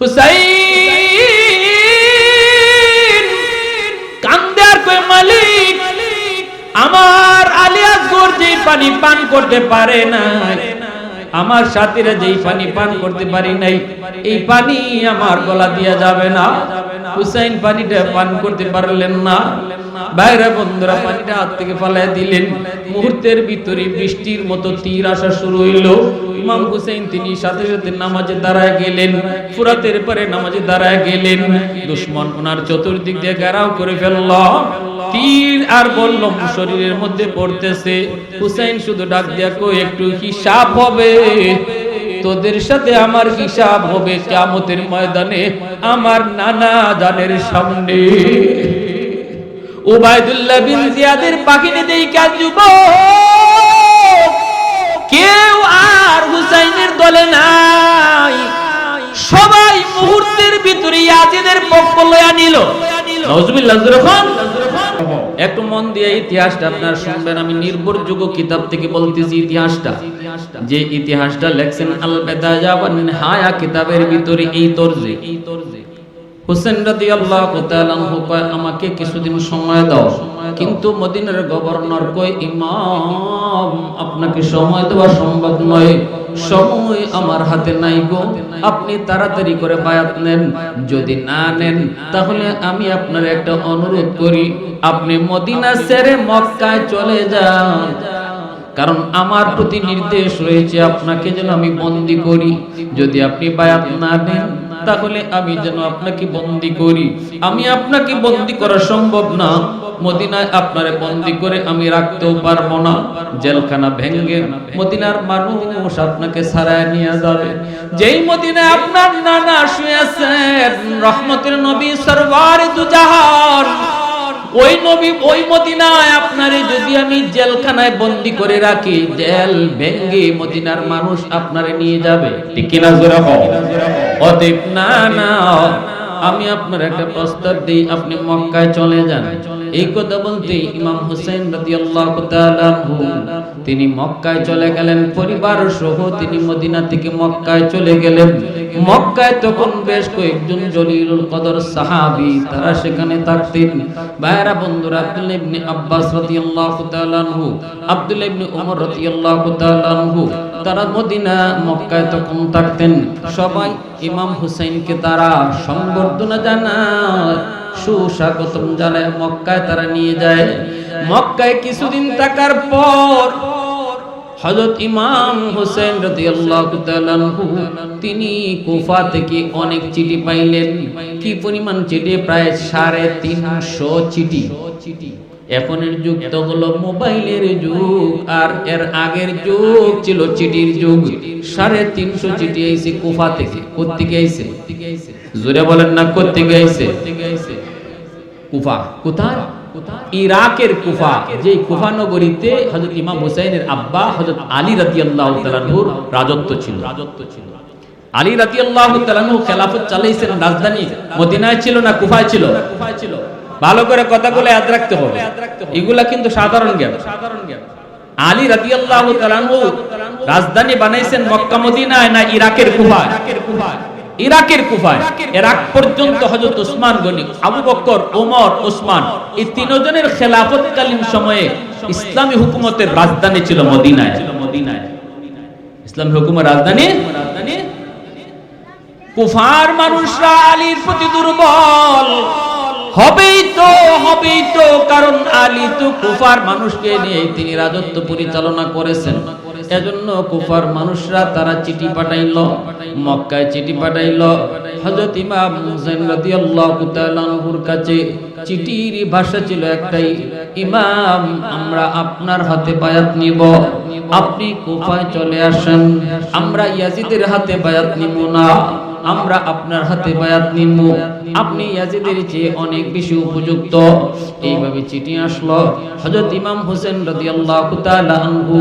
হুসাইন কান্দে আর কয়, মালিক আমার আলী আসগর যে পানি পান করতে পারে না, আমার সাথীরা যেই পানি পান করতে পারি নাই, এই পানি আমার গলা দিয়া যাবে না। হুসাইন পানিটা পান করতে পারলেন না। বাইরে বন্ধুরা পানিটা হাত থেকে ফালায় দিলেন। মুহূর্তের ভিতরে বৃষ্টির মতো তীর আসা শুরু হইল। ইমাম হুসাইন তিনি সাথে সাথে নামাজে দাঁড়ায় গেলেন। ফুরাতের পরে নামাজে দাঁড়ায় গেলেন। দুশমন ওনার চতুর্দিক দিয়ে ঘেরাও করে ফেলল। তীর আর বল্লম শরীরের মধ্যে পড়তেছে। হুসাইন শুধু ডাক দিয়া কই, একটু হিসাব হবে, তোদের সাথে আমার হিসাব হবে কিয়ামতের ময়দানে আমার নানা জানের সামনে। উবাইদুল্লাহ বিন জিয়াদের বাহিনী দেইখা যুবক কেউ আর হুসাইনের দলে নাই। সবাই মুহূর্তের ভিতরে ইয়াজিদের পক্ষ লয়া নিল। নাউজুবিল্লাহ। যখন একটু মন দিয়ে ইতিহাসটা আপনারা শুনবেন। আমি নির্ভরযোগ্য কিতাব থেকে বলতেছি ইতিহাসটা। যে ইতিহাসটা লেখছেন আল বিদায়া ওয়ান নিহায়া কিতাবের ভিতরে এই তরজে হুসাইন রাদিয়াল্লাহু তাআলা আনহু কয়, আমাকে কিছুদিন সময় দাও। কিন্তু মদিনার গভর্নর কয়, ইমাম আপনাকে সময় দেওয়া সম্ভব নয়, সময় আমার হাতে নাই গো, আপনি তাড়াতাড়ি করে বায়াত নেন। যদি না নেন তাহলে আমি আপনার একটা অনুরোধ করি, আপনি মদিনা ছেড়ে মক্কায় চলে যান। কারণ আমার প্রতি নির্দেশ রয়েছে আপনাকে যেন আমি বন্দী করি। যদি আপনি বায়াত না নেন তাহলে আমি যেন আপনাকে বন্দী করি। আমি আপনাকে বন্দী করা সম্ভব না। মদিনায় আপনারে বন্দী করে আমি রাখতেও পারবো না। জেলখানা ভেঙ্গে মদিনার মানুষ আপনাকে ছাড়ায় নিয়ে যাবে। যেই মদিনায় আপনার নানা শুয়ে আছেন, রহমতের নবী সরওয়ারে দু জাহান, ওই নবী ওই মদিনায় আপনারে যদি আমি জেলখানায় বন্দী করে রাখি, জেল ভেঙ্গে মদিনার মানুষ আপনারে নিয়ে যাবে। ঠিক কিনা জোরে বলো। অতএব না না, আমি আপনার একটা প্রস্তাব দিই, আপনি মক্কায় চলে যান। এই কথা বলতে ইমাম হুসাইন রাদিয়াল্লাহু তাআলা আনহু তিনি মক্কায় চলে গেলেন। পরিবার সহ তিনি মদিনা থেকে মক্কায় চলে গেলেন। মক্কায় তখন বেশ কয়েকজন জলিলুল কদর সাহাবী তারা সেখানে থাকতেন। ভাইরা বন্ধুরা, আব্দুল্লাহ ইবনে আব্বাস রাদিয়াল্লাহু তাআলা আনহু, আব্দুল্লাহ ইবনে ওমর রাদিয়াল্লাহু তাআলা আনহু তারা মদিনা মক্কায় তখন থাকতেন। সবাই ইমাম হুসাইনকে তারা সংবর্ধনা জানায়, সুস্বাগতম জানায় মক্কায় তারা নিয়ে যায়। মক্কায় কিছুদিন থাকার পর হযরত ইমাম হুসাইন রাদিয়াল্লাহু তাআলা আনহু তিনি কুফা থেকে অনেক চিঠি পাইলেন। কি পরিমাণ চিঠি? প্রায় 350 চিঠি। এখনের যুগ তো হলো মোবাইলের যুগ, আর এর আগের যুগ ছিল চিঠির যুগ। 350 চিঠি আইছে কুফা থেকে। কোত্থেকে আইছে? জোরে বলেন না, কোত্থেকে আইছে? কুফা। কোথায়? ইরাকের কুফা। যে কুফা নগরীতে হযরত ইমাম হুসাইনের আব্বা হযরত আলী রাদিয়াল্লাহু তাআলা আনহুর রাজত্ব ছিল। আলী রাদিয়াল্লাহু তাআলা আনহু খেলাফত চালাইছেন। রাজধানী মদিনায় ছিল না কুফায় ছিল? ভালো করে কথাগুলো ইয়াদ রাখতে হবে। এগুলা কিন্তু সাধারণ জ্ঞান। আলী রাদিয়াল্লাহু তাআলা আনহু রাজধানী বানাইছেন মক্কা মদিনায় না ইরাকের কুফায়? ইরাকের কুফায়। ইরাক পর্যন্ত হযরত ওসমান গনি, আবু বকর, ওমর, ওসমান এই তিনজনের খেলাফতকালীন সময়ে ইসলামী হুকুমতের রাজধানী ছিল মদিনায়। ইসলামী হুকুমের রাজধানী কুফার মানুষরা আলীর প্রতি দুর্বল হবেই তো, কারণ আলী তো কুফার মানুষকে নিয়ে তিনি রাজত্ব পরিচালনা করেছেন। এজন্য কুফার মানুষরা তারা চিঠি পাঠাইলো, মক্কায় চিঠি পাঠাইলো হযরত ইমাম হুসাইন রাদিয়াল্লাহু তাআলা আনহুর কাছে। চিঠির ভাষা ছিল একটাই, ইমাম আমরা আপনার হাতে বায়াত নিব, আপনি কুফায় চলে আসেন। আমরা ইয়াজিদের হাতে বায়াত নিব না, আমরা আপনার হাতে বায়াত নিব, আপনি ইয়াজিদের চেয়ে অনেক বেশি উপযুক্ত। এইভাবে চিঠি আসলো। হযরত ইমাম হোসেন রাদিয়াল্লাহু তাআলা আনহু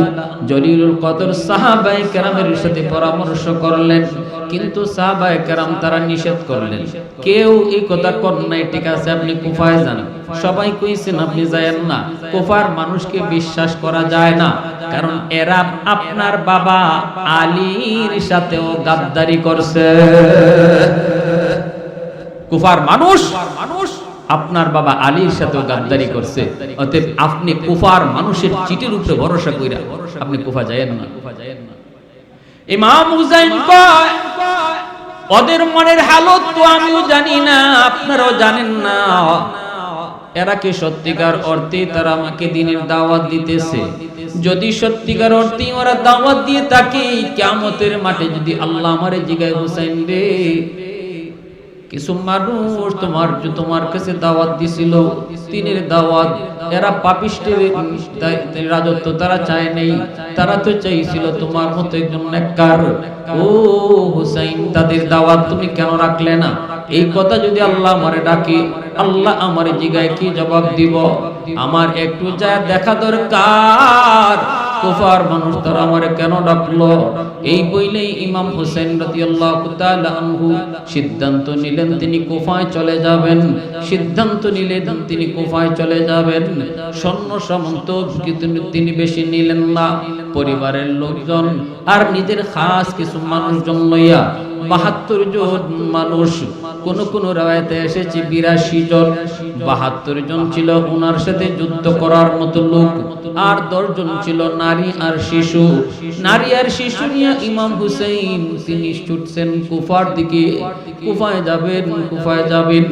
জলিলুল কদর সাহাবায়ে কেরামের সাথে পরামর্শ করলেন, কিন্তু সাহাবায়ে কেরাম তারা নিষেধ করলেন। কেউ এই কথা কর নাই, ঠিক আছে আপনি কুফায় যান। সবাই কইছেন আপনি যায়েন না, কুফার মানুষকে বিশ্বাস করা যায় না, কারণ এরা আপনার বাবা আলীর সাথেও গাদ্দারি করছে। কুফার মানুষ আপনার বাবা আলীর সাথে গাদ্দারি করছে, অতএব আপনি কুফার মানুষের চিঠির উপরে ভরসা কইরা আপনি কুফা যায়েন না। ইমাম হুসাইন কয় ওদের মনের হালত তো আমিও জানি না, আপনারাও জানেন না। এরা কি সত্যিকার অর্থে তারা আমাকে দ্বীনের দাওয়াত দিতেছে? যদি সত্যিকার অর্থে ওরা দাওয়াত দিয়ে থাকে, কিয়ামতের মাঠে যদি আল্লাহ আমারে জিগায়, হুসাইন রে, কিছু মানুষ তোমার কাছে দাওয়াত দিছিল, দ্বীনের দাওয়াত, এরা পাপিষ্টের রাজত্ব তারা চায় নাই, তারা তো চাইছিল তোমার মতো একজন নেককার। ও হুসাইন, তাদের দাওয়াত তুমি কেন রাখলে না? এই কথা যদি আল্লাহ আমারে ডাকে, আল্লাহ আমারে জিগায়, কি জবাব দিব? আমার একটু যা দেখা দরকার, কুফার মানুষ তারা আমারে কেন ডাকলো? এই বইলেই ইমাম হুসাইন রাদিয়াল্লাহু তাআলা আনহু সিদ্ধান্ত নিলেন তিনি কুফায় চলে যাবেন। সিদ্ধান্ত নিলেন তিনি কুফায় চলে যাবেন। সৈন্য সামন্ত তিনি বেশি নিলেন না, পরিবারের লোকজন আর নিজের খাস কিছু মানুষজন লইয়া ৭২ জন মানুষ, কোন রাওয়ায়াতে এসেছে ৮২ জন, ৭২ জন ছিল ওনার সাথে যুদ্ধ করার মতো লোক, আর ১০ জন ছিল নারী আর শিশু। নারী আর শিশু নিয়ে ইমাম হুসাইন তিনি ছুটছেন কুফার দিকে। কুফায় যাবেন।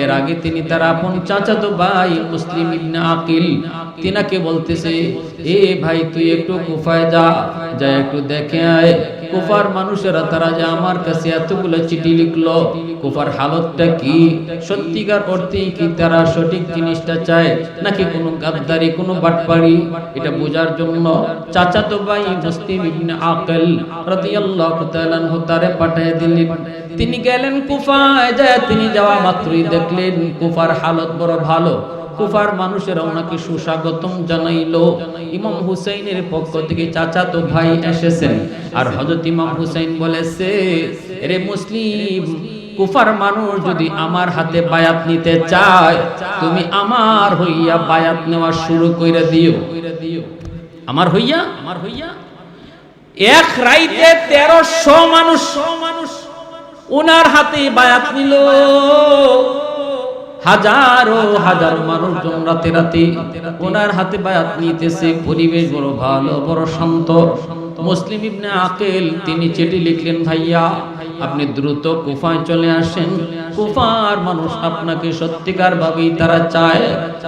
এর আগে তিনি তার আপন চাচাতো ভাই মুসলিম ইবনে আকিল তিনাকে বলতেছে, এ ভাই তুই একটু কুফায় যা একটু দেখে আয়, কুফার মানুষেরা তারা যে আমার কাছে এতগুলো চিঠি লিখলো, কুফার হালতটা কি, সত্যিকার অর্থে কি তারা সঠিক জিনিসটা চায় নাকি কোনো গাদ্দারি, কোনো বাটপাড়ি, এটা বোঝার জন্য চাচাতো ভাই মুসলিম ইবনে আকিল রাদিয়াল্লাহু তাআলা আনহু তারে পাঠিয়ে দিলেন। তিনি গেলেন কুফায়, যায় তিনি যাওয়া মাত্রই দেখলেন কুফার হালত বড় ভালো। কুফার মানুষেরা ওনাকে সুস্বাগতম জানাইলো। ইমাম হুসাইনের পক্ষ থেকে চাচাতো ভাই এসেছেন, আর হযরত ইমাম হুসাইন বলেছে, রে মুসলিম, কুফার মানুষ যদি আমার হাতে বায়াত নিতে চায়, তুমি আমার হইয়া বায়াত নেওয়া শুরু কইরা দিও। আমার হইয়া এক রাইতে ১৩০০ মানুষ ওনার হাতে বায়াত নিল। হাজারো মানুষজন রাতে ওনার হাতে বায়াত নিতেছে। পরিবেশ বড় ভালো, বড় শান্ত। মুসলিম ইবনে আকিল তিনি চিঠি লিখলেন, ভাইয়া আপনি দ্রুত কুফায় চলে আসেন, কুফার মানুষ আপনাকে সত্যিকার ভাবেই তারা চায়,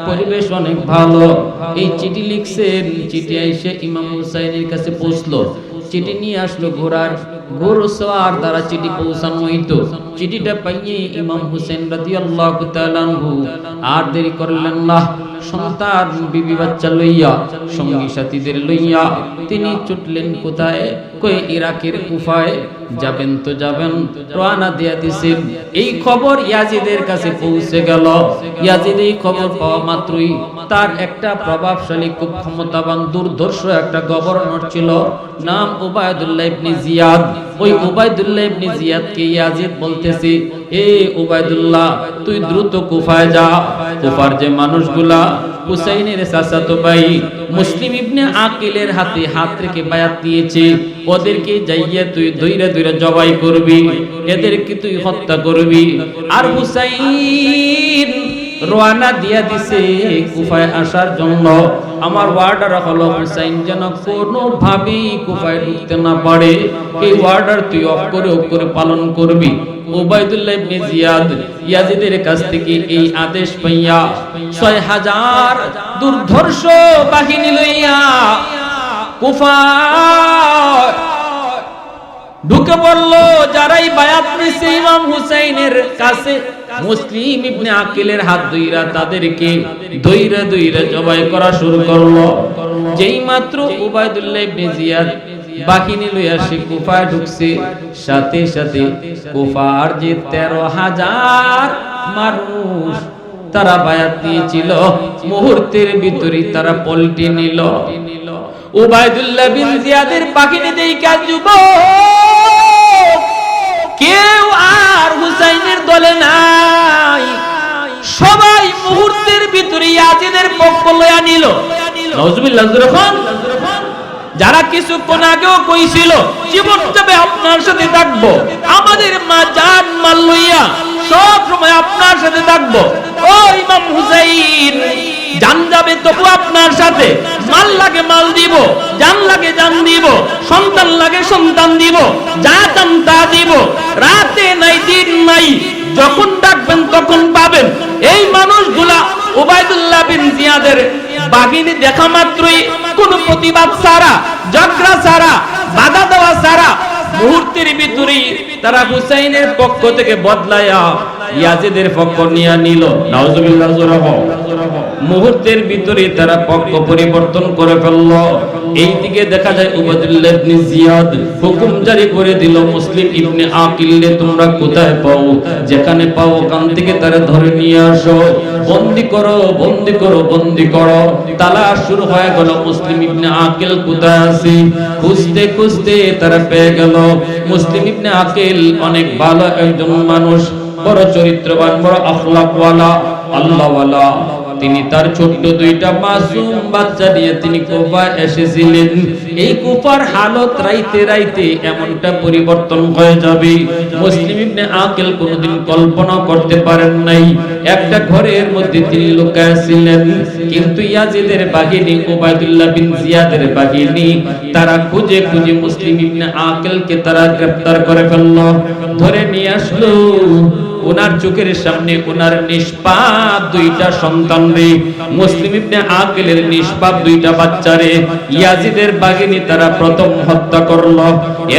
পরিবেশ অনেক ভালো। এই চিঠি লিখছেন, চিঠি এসে ইমাম হুসাইনের কাছে পৌঁছলো। চিঠি নিয়ে আসলো ঘোড়সওয়ার দ্বারা চিঠি পৌঁছানো হইতো। চিঠিটা পাইয়ে ইমাম হুসাইন রাদিয়াল্লাহু তাআলা আনহু আর দেরি করলেন না, সন্তান বিবি বাচ্চা লইয়া, সঙ্গী সাথীদের লইয়া তিনি ছুটলেন কোথায়? কই ইরাকের কুফায়। যাবেন তো যাবেন, রওনা দিয়া দিছেন। এই খবর ইয়াজিদের কাছে পৌঁছে গেল। ইয়াজিদ এই খবর পাওয়া মাত্রই তার একটা প্রভাবশালী, খুব ক্ষমতাবান, দুর্ধর্ষ একটা গভর্নর ছিল, নাম উবাইদুল্লাহ ইবনে জিয়াদ। ওই উবাইদুল্লাহ ইবনে জিয়াদকে ইয়াজিদ বলতেছে, এ উবাইদুল্লাহ, তুই দ্রুত কুফায় যা। কুফার যে মানুষগুলা হুসাইনের চাচাতো ভাই মুসলিম ইবনে আকিলের হাতে হাত রেখে বায়াত দিয়েছে, ওদেরকে যাইয়া তুই দইরা জবাই করবি, এদেরকে তুই হত্যা করবি। আর হুসাইন রওনা দিয়া দিছে কুফায় আসার জন্য। আমার ওয়ার্ডার হলো হুসাইন যেন কোনোভাবেই কুফায় ঢুকতে না পারে, এই ওয়ার্ডার তুই অফ করে পালন করবি। উবাইদুল্লাহ ইবনে জিয়াদ ইয়াজিদের কাছ থেকে এই আদেশ পাইয়া ৬০০০ দুর্ধর্ষ বাহিনী লইয়া কুফায় ঢুকে পড়ল। যারাই বায়াত নিছে ইমাম হুসাইনের কাছে, মুসলিম ইবনে আকিলের হাত ধইরা তাদেরকে দইরা জবাই করা শুরু করলো। যেই মাত্র উবাইদুল্লাহ ইবনে জিয়াদ বাহিনী লইয়া সে কুফায় ঢুকছে, সাথে সাথে কুফার যে ১৩০০০ মানুষ তারা বায়াত দিয়েছিল, মুহূর্তের ভিতরে তারা পল্টি নিল। উবাইদুল্লাহ বিন জিয়াদের বাহিনী দেখা যুবক কেউ আর হুসাইনের দলে নাই, সবাই মুহূর্তের ভিতরে ইয়াজিদের পক্ষ লইয়া নিল। নাউজুবিল্লাহ। যখন যারা কিছুক্ষণ আগেও কইছিল জীবন যাবে আপনার সাথে থাকবো, আমাদের মা জান মাল লইয়া সব সময় আপনার সাথে থাকবো। ও ইমাম হুসাইন, জান যাবে তবু আপনার সাথে, মাল লাগে মাল দিব, জান লাগে জান দিব, সন্তান লাগে সন্তান দিব, যা চান তা দিব, রাতে নাই দিন নাই, যখন ডাকবেন তখন পাবেন। এই মানুষগুলা উবাইদুল্লাহ বিন জিয়াদের বাহিনী দেখা মাত্রই কোন প্রতিবাদ ছাড়া, ঝগড়া ছাড়া, বাধা দেওয়া ছাড়া মুহূর্তের ভিতরেই তারা হুসাইনের পক্ষ থেকে বদলায়া ইয়াজিদের পক্ষ নিয়ে নিল। নাউজুবিল্লাহ। মুহূর্তের ভিতরে তারা পক্ষ পরিবর্তন করে ফেলল। এইদিকে দেখা যায় উবাইদুল্লাহ ইবনে জিয়াদ হুকুম জারি করে দিল, মুসলিম ইবনে আকিলকে তোমরা কোথায় পাও, যেখানে পাও ওখান থেকে তারা ধরে নিয়ে আসো, বন্দী করো, বন্দী করো, বন্দী করো। তালাশ শুরু হয়ে গেল, মুসলিম ইবনে আকিল কোথায় আছে। খুঁজতে খুঁজতে তারা পেয়ে গেল। মুসলিম ইবনে আকিল অনেক ভালো একজন মানুষ, বড় চরিত্রবান, বড় আখলাকওয়ালা, আল্লাহওয়ালা। তিনি তার ছোট্ট দুইটা মাসুম বাচ্চা নিয়ে তিনি কুফায় এসেছিলেন। এই কুফার হালত রাইতে রাইতে এমনটা পরিবর্তন হয়ে যাবে, মুসলিম ইবনে আকিল কোনদিন কল্পনা করতে পারেন নাই। একটা ঘরের মধ্যে তিনি লুকায় ছিলেন, কিন্তু ইয়াজিদের বাহিনী, উবাইদুল্লাহ বিন জিয়াদের বাহিনী, তারা খুঁজে খুঁজে মুসলিম ইবনে আকিলকে তারা গ্রেফতার করে ফেলল, ধরে নিয়ে আসলো। ওনার চোখের সামনে ওনার নিষ্পাপ দুইটা সন্তান রে, মুসলিম ইবনে আকিলের নিষ্পাপ দুইটা বাচ্চারে ইয়াজিদের বাহিনী তারা প্রথম হত্যা করলো।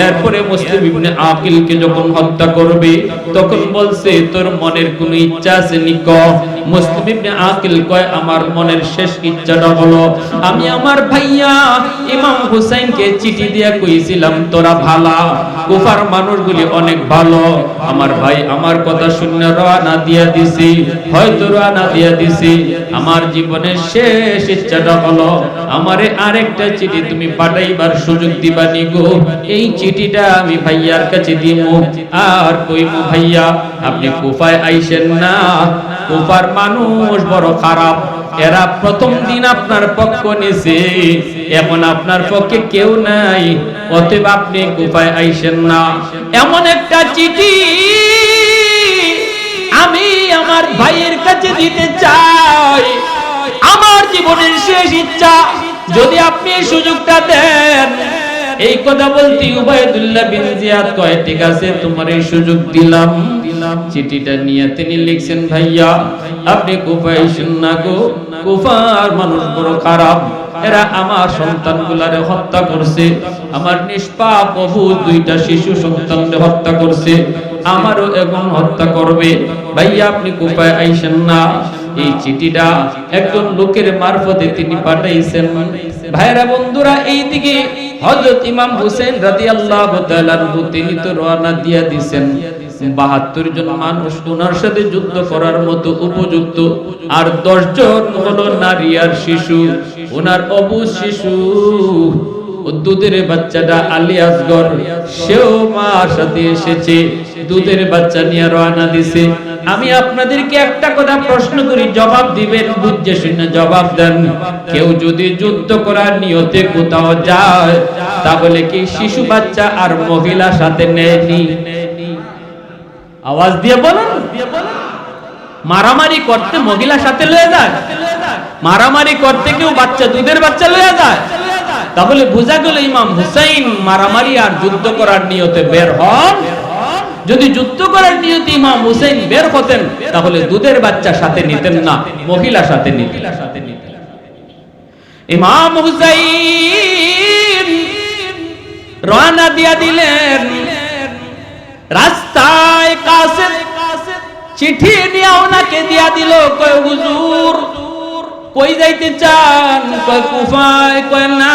এরপরে মুসলিম ইবনে আকিলকে যখন হত্যা করবে তখন বলছে, তোর মনের কোন ইচ্ছা আছে নি ক? মুসলিম ইবনে আকিল কয়, আমার মনের শেষ ইচ্ছাটা হলো আমি আমার ভাইয়া ইমাম হুসাইনকে চিঠি দিয়া কইছিলাম তোরা ভালা, কুফার মানুষগুলি অনেক ভালো, আমার ভাই আমার কথা শুনে রওনা দিয়া দিছি, হয়তো রওনা দিয়া দিছি, আমার জীবনের শেষ ইচ্ছাটা হলো আমারে আরেকটা চিঠি তুমি পাঠাইবার সুযোগ দিবা নি গো। এই চিঠিটা আমি ভাইয়ার কাছে দিমু, আর কইমু ভাইয়া আপনি কুফায় আইসেন না, কুফার মানুষ বড় খারাপ, এরা প্রথম দিন আপনার পক্ষ নিছে, এমন আপনার পক্ষে কেউ নাই, অতএব আপনি কুফায় আইসেন না। এমন একটা চিঠি আমি আমার ভাইয়ের কাছে দিতে চাই, আমার জীবনের শেষ ইচ্ছা, যদি আপনি এই সুযোগটা দেন। এই কথা বলতে উবাইদুল্লাহ বিন জিয়াদ কয়, ঠিক আছে তোমার এই সুযোগ দিলাম। চিঠিটা নিয়ে তিনি লিখছেন, ভাইয়া আপনি কুফায় আইসেন না গো, কুফার মানুষ বড় খারাপ, এরা আমার সন্তানগুলারে হত্যা করছে, আমার নিষ্পাপ অবুঝ দুইটা শিশু সন্তানকে হত্যা করছে, আমারও এখন হত্যা করবে, ভাইয়া আপনি কুফায় আইসেন না। এই চিঠিটা একজন লোকের মারফতে তিনি পাঠাইছেন। ভাইরা বন্ধুরা, এইদিকে হযরত ইমাম হুসাইন রাদিয়াল্লাহু তাআলা আনহু তিনি তো রওনা দিয়া দিবেন। ৭২ জন মানুষ ওনার সাথে যুদ্ধ করার মতো উপযুক্ত, আর ১০ জন হলো নারী আর শিশু। ওনার অবুঝ শিশু দুধের বাচ্চাটা আলী আসগর, সেও মার সাথে এসেছে, দুধের বাচ্চা নিয়ে রওনা দিছে। আমি আপনাদেরকে একটা কথা প্রশ্ন করি, জবাব দিবেন, বুঝে শুনে জবাব দেন। কেউ যদি যুদ্ধ করার নিয়তে কোথাও যায়, তাহলে কি শিশু বাচ্চা আর মহিলা সাথে নেয়নি? আওয়াজ দিয়ে বলেন। মারামারি করতে মহিলা সাথে লয়ে যায়, মারামারি করতে কেউ বাচ্চা, দুধের বাচ্চা লয়ে যায়, তাহলে বোঝা গেল ইমাম হুসাইন মারামারি আর যুদ্ধ করার নিয়তে বের হন। যদি যুদ্ধ করার নিয়তে ইমাম হুসাইন বের হতেন, তাহলে দুধের বাচ্চা সাথে নিতেন না, মহিলা সাথে নিতেন। ইমাম হুসাইন রওনা দিয়া দিলেন। রাস্তায় কাসেদ চিঠি নিয়ে ওনাকে দিয়া দিল, কয় হুজুর কই যাইতে চান? কয় কুফায়। কয় না,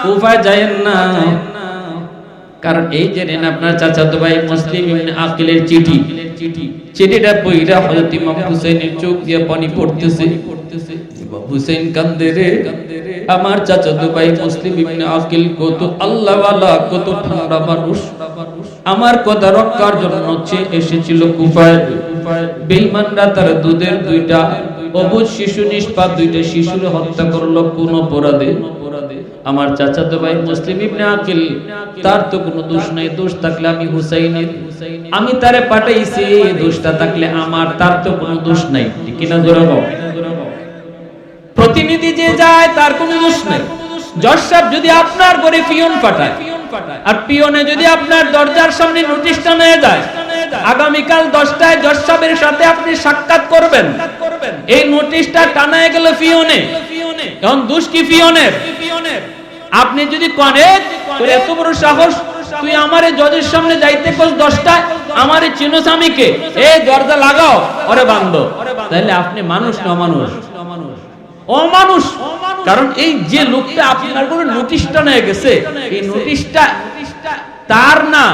কুফায় যায়েন না, কারণ এই যে নেন আপনার চাচাতো ভাই মুসলিম ইবনে আকিলের চিঠি, চিঠিটা পড়া হযরত ইমাম হুসাইনের চোখ দিয়ে পানি পড়তেছে। হুসাইন কান্দে রে, আমার চাচাতো ভাই মুসলিম ইবনে আকিল কত আল্লাহওয়ালা, কত ঠান্ডা মানুষ, আমার কথা রক্ষার জন্য এসেছিল কুফায়। বেঈমানরা তার দুধের দুইটা অবুঝ শিশু, নিষ্পাপ দুইটা শিশুর হত্যা করলো কোন অপরাধে? আমার চাচাতো ভাই মুসলিম ইবনে আকিল, তার তো কোনো দোষ নাই, দোষ থাকলে আমি হুসাইনের, আমি তারে পাঠাইছি, দোষটা থাকলে আমার, তার তো কোনো দোষ নাই, ঠিক কিনা জোরে বল। প্রতিনিধি যে যায় তার কোনো দোষ নাই। জজ সাহেব যদি আপনার ঘরে পিয়ন পাঠায়, আর পিয়নে যদি আপনার দরজার সামনে নোটিশটা নিয়ে যায়, আগামীকাল 10টায় জজ সাহেবের সাথে আপনি সাক্ষাৎ করবেন, এই নোটিশটা টানায় গেল পিয়নে, এখন দোষ কি পিয়নের? আপনি যদি কনে তোর এত বড় সাহস, তুই আমারে জজের সামনে যাইতে কস 10টায়, আমারে চিনোস আমি কে, এই দরজা লাগাও, ওরে বান্ধ, তাহলে আপনি মানুষ না অমানুষ? অমানুষ। কারণ এই যে লোকটা আপনার কোনো নোটিশটা নিয়ে গেছে, এই নোটিশটা তার না,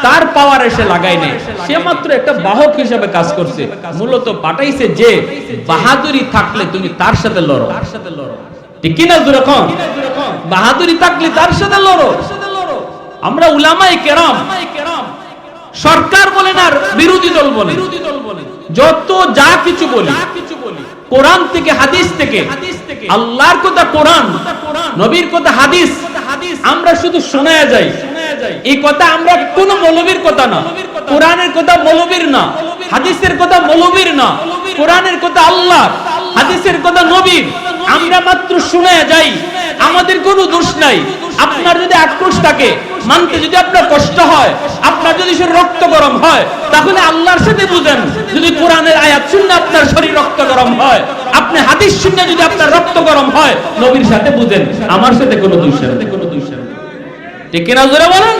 তার পাওয়ার এসে লাগায় নেই, সে মাত্র একটা বাহক হিসেবে কাজ করছে, মূলত পাঠাইছে যে বাহাদুরি থাকলে তুমি তার সাথে লড়ো, ঠিক কিনা যেরকম বাহাদুরি থাকলে তার সাথে লড়ো। আমরা উলামায়ে কেরাম, সরকার বলেন আর বিরোধী দল বলেন, যত যা কিছু বলি, কোরআন থেকে হাদিস থেকে, আল্লাহর কথা কোরআন, নবীর কথা হাদিস, আমরা শুধু শোনায়া যাই। এই কথা আমরা কোন মৌলবীর কথা না, কোরআনের কথা মৌলবীর না, হাদিসের কথা মৌলবীর না, কোরআনের কথা আল্লাহ, হাদিসের কথা নবীর, আমরা মাত্র শোনায়া যাই, আমাদের কোনো দোষ নাই। আপনার যদি আক্রোশ থাকে, মানতে যদি আপনার কষ্ট হয়, আপনার যদি শরীর রক্ত গরম হয়, তাহলে আল্লাহর সাথে বুঝেন। যদি কোরআনের আয়াত শুনে আপনার শরীর রক্ত গরম হয়, আপনি হাদিস শুনে যদি আপনার রক্ত গরম হয়, নবীর সাথে বুঝেন, আমার সাথে কোনো দোষ নেই, ঠিক কিনা জোরে বলেন।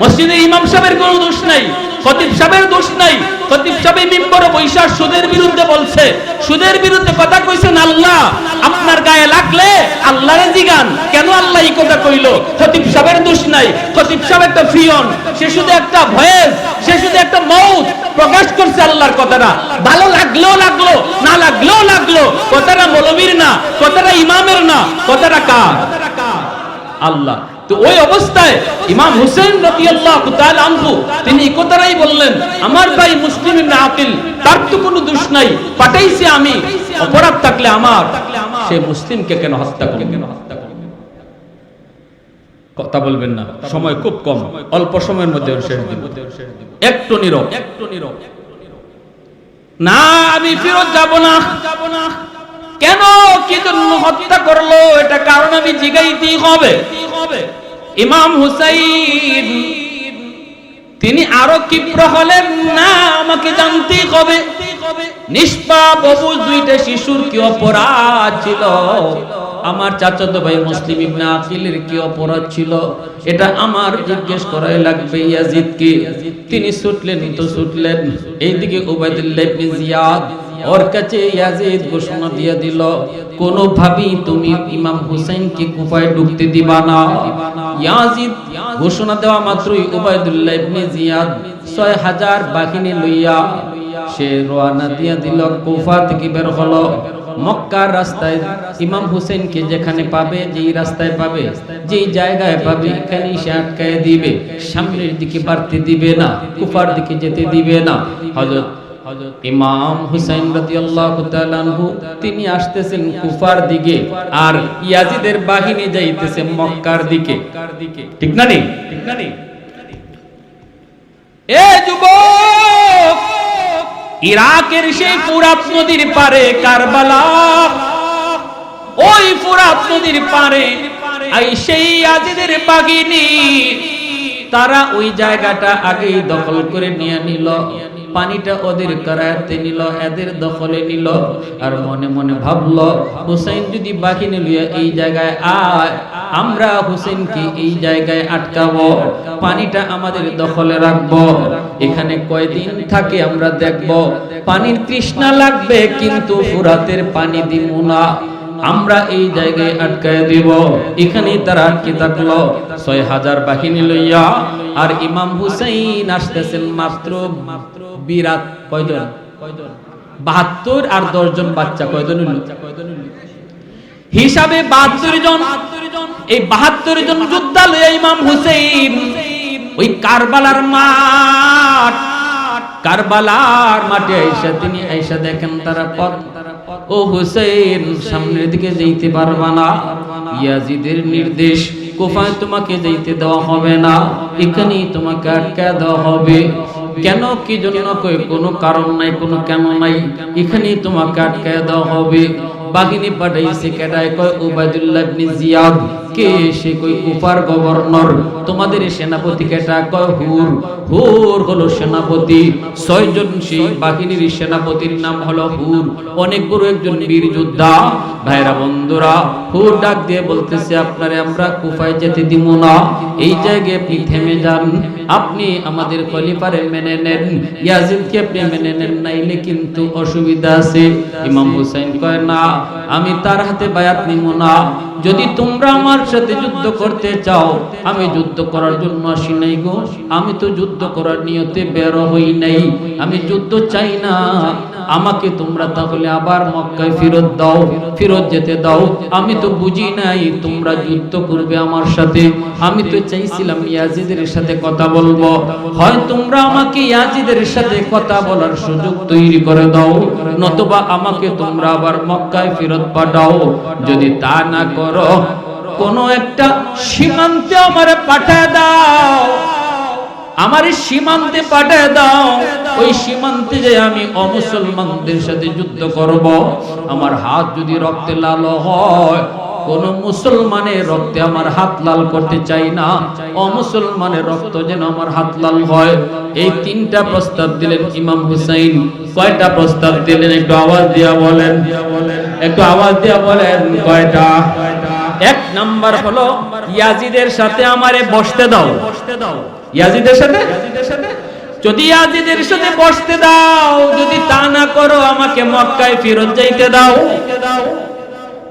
মসজিদে ইমাম সাহেবের কোনো দোষ নাই, খতিব সাহেবের দোষ নাই। খতিব সাহেব মিম্বরে বৈশা সুদের বিরুদ্ধে বলছে, সুদের বিরুদ্ধে কথা কইছেন আল্লাহ, আপনার গায়ে লাগলে আল্লাহরে জিগান, কেন আল্লাহ এই কথা কইলো? খতিব সাহেবের দোষ নাই। খতিব সাহেব একটা ফিয়ন, সে শুধু একটা ভয়েস, সে শুধু একটা মউত প্রকাশ করছে আল্লাহর কথাটা, ভালো লাগলেও লাগলো, না লাগলেও লাগলো, কথাটা মৌলবীর না, কথাটা ইমামের না, কথাটা কার? আল্লাহ। তো ওই অবস্থায় ইমাম হুসেন রাদিয়াল্লাহু তাআলা আনহু তিনি এই কথাটাই বললেন, আমার ভাই মুসলিম ইবনে আকিল, তার তো কোনো দোষ নাই, পাঠাইছি আমি, অপরাধ থাকলে আমার, সে মুসলিমকে কেন হত্যা করবে? কথা বলবেন না, সময় খুব কম, অল্প সময়ের মধ্যে শেষ দিব, একটু নীরব, না আমি ফেরত যাব না। কেন, কি জন্য হত্যা করলো, এটা কারণ আমি জিগাইতেই হবে। ইমাম হুসাইন তিনি আরো ক্ষিপ্র হলেন, না আমাকে জানতেই হবে, নিষ্পাপ অবুঝ দুইটা শিশুর কি অপরাধ ছিল, আমার চাচাতো ভাই মুসলিম ইবনে আকিলের কি অপরাধ ছিল, এটা আমার জিজ্ঞেস করাই লাগবে ইয়াজিদকে। তিনি ছুটলেন তো ছুটলেন, এইদিকে উবাইদুল্লাহ ইবনে জিয়াদ ওর কাছে ইয়াজিদ ঘোষণা দিয়ে দিল, কোনোভাবেই তুমি ইমাম হুসাইনকে কুফায় ঢুকতে দিবা না। ইয়াজিদ ঘোষণা দেওয়া মাত্রই উবাইদুল্লাহ ইবনে জিয়াদ ৬০০০ বাহিনী লইয়া সে রওনা দিয়ে দিল, কুফা থেকে বের হলো। মক্কার রাস্তায় ইমাম হুসেনকে যেখানে পাবে, যেই রাস্তায় পাবে, যেই জায়গায় পাবে, এখানেই সে আটকায় দিবে, সামনের দিকে বাড়তে দিবে না, কুফার দিকে যেতে দিবে না। হযরত ইমাম হুসাইন রাদিয়াল্লাহু তাআলা আনহু তিনি আসতেছেন কুফার দিকে, আর ইয়াজিদের বাহিনী যাইতেছে মক্কার দিকে, ঠিক না নেই? এ যুবক, ইরাকের সেই ফুরাত নদীর পারে কারবালা, ওই ফুরাত নদীর পারে এই সেই ইয়াজিদের বাহিনী, তারা ওই জায়গাটা আগেই দখল করে নিয়ে নিল, পানিটা ওদের করায়তে নিল, এদের দখলে নিল, আর মনে মনে ভাবলো, হুসাইন যদি বাহিনী লইয়া এই জায়গায় আয়, আমরা হুসাইনকে এই জায়গায় আটকাবো, পানিটা আমাদের দখলে রাখবো, এখানে কয়দিন থাকে আমরা দেখব, পানির তৃষ্ণা লাগবে কিন্তু ফুরাতের পানি দিব না, আমরা এই জায়গায় আটকায় দেব। এখানেই তারা আটকে থাকলো ৬০০০ বাহিনী লইয়া, আর ইমাম হুসাইন আসতেছেন মাত্র বিরাট কয়জন? ৭২ আর ১০ জন বাচ্চা, কয়জন হইল? হিসাবে ৭২ জন। এই ৭২ জন যোদ্ধা লইয়া ইমাম হুসাইন ওই কারবালার মাঠ, কারবালার মাঠে আইসা তিনি আইসা দেখেন তারা পথ, ও হুসাইন সামনের দিকে যেতে পারবা না, ইয়াজিদের নির্দেশ কুফায় তোমাকে যেতে দেওয়া হবে না, এখানেই তোমাকে আটকা দেওয়া হবে। কেন কি জন্য কই কোনো কারণ নাই, কোনো কেন নাই, এখানেই তোমাকে আটকা দেওয়া হবে। বাহিনী পাঠাইছে কেডায়, কয় উবাইদুল্লাহ ইবনে জিয়াদ। কে সে? কই কুফার গভর্নর। তোমাদের সেনাপতি কেডা? কয় হুর। হুর হলো সেনাপতি। 6 জন সেই বাহিনীর সেনাপতির নাম হলো হুর, অনেক বড় একজন বীর যোদ্ধা। ভাইরা বন্ধুরা, হুর ডাক দিয়ে বলতেছে আপনারে আমরা কুফায় যেতে দিব না, এই জায়গায় আপনি থেমে যান, আপনি আমাদের খলিফারে মেনে নেন, ইয়াজিদকে আপনি মেনে নেন, নাইলে কিন্তু অসুবিধা আছে। ইমাম হুসাইন কয় না, আমি তার হাতে বায়াত নিব না। যদি তোমরা আমার সাথে যুদ্ধ করতে চাও, আমি যুদ্ধ করার জন্য আসি নাই গো, আমি তো যুদ্ধ করার নিয়তে বের হই নাই, আমি যুদ্ধ চাই না। আমাকে তোমরা তাহলে আবার মক্কায় ফেরত দাও, ফেরত যেতে দাও। আমি তো বুঝি নাই তোমরা যুদ্ধ করবে আমার সাথে, আমি তো চাইছিলাম ইয়াজিদের সাথে কথা বলবো। হয় তোমরা আমাকে ইয়াজিদের সাথে কথা বলার সুযোগ তৈরি করে দাও, নতুবা আমাকে তোমরা আবার মক্কায় ফেরত পাঠাও। যদি তা না করো, কোন একটা সীমান্তে আমারে পাঠিয়ে দাও, আমার সীমান্তে পাঠিয়ে দাও, ওই সীমান্তে যে আমি অমুসলমানদের সাথে যুদ্ধ করব। আমার হাত যদি রক্তে লাল হয়, কোন মুসলমানের রক্তে আমার হাত লাল করতে চাই না, অমুসলমানের রক্ত যেন আমার হাত লাল হয়। এই 3টা প্রস্তাব দিলেন ইমাম হুসাইন। কয়টা প্রস্তাব দিলেন? একটু আওয়াজ দিয়া বলেন, একটু আওয়াজ দিয়া বলেন কয়টা? 1 নাম্বার হলো ইয়াজিদের সাথে আমারে বসতে দাও। ইয়াজিদের সাথে, যদি ইয়াজিদের সাথে বসতে দাও, যদি তা না করো আমাকে মক্কায় ফেরত যাইতে দাও।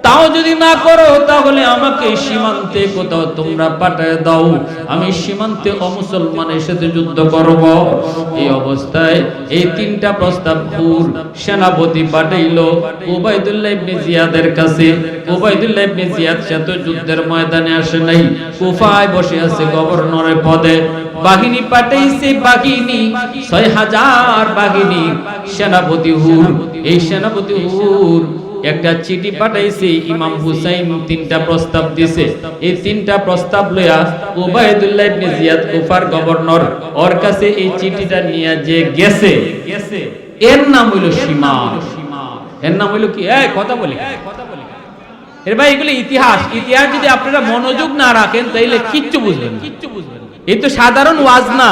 তাও যদি না করো, তাহলে আমাকে সীমান্তে কোথাও তোমরা পাঠিয়ে দাও, আমি সীমান্তে অমুসলমানের সাথে যুদ্ধ করব। এই অবস্থায় এই 3টা প্রস্তাব হুর সেনাপতি পাঠাইলো উবাইদুল্লাহ ইবনে জিয়াদের কাছে। উবাইদুল্লাহ ইবনে জিয়াদ সে তো যুদ্ধের ময়দানে আসে নাই, কুফায় বসে আছে গভর্নরের পদে। বাহিনী পাঠাইছে, বাহিনী 6000 বাহিনী। সেনাপতি হুর, এই সেনাপতি হুর একটা চিঠি পাঠাইছে। ইমাম হুসাইন 3টা প্রস্তাব দিছে। এই 3টা প্রস্তাব লইয়া উবাইদুল্লাহ ইবনে জিয়াদ কুফার গভর্নর ওর কাছে এই চিঠিটা নিয়ে যে গেছে, এর নাম হইল সীমার। এর নাম হইল কি? কথা বলি এর ভাই, এগুলো ইতিহাস। ইতিহাস যদি আপনারা মনোযোগ না রাখেন তাইলে কিচ্ছু বুঝবেন না। এই তো সাধারণ ওয়াজ না,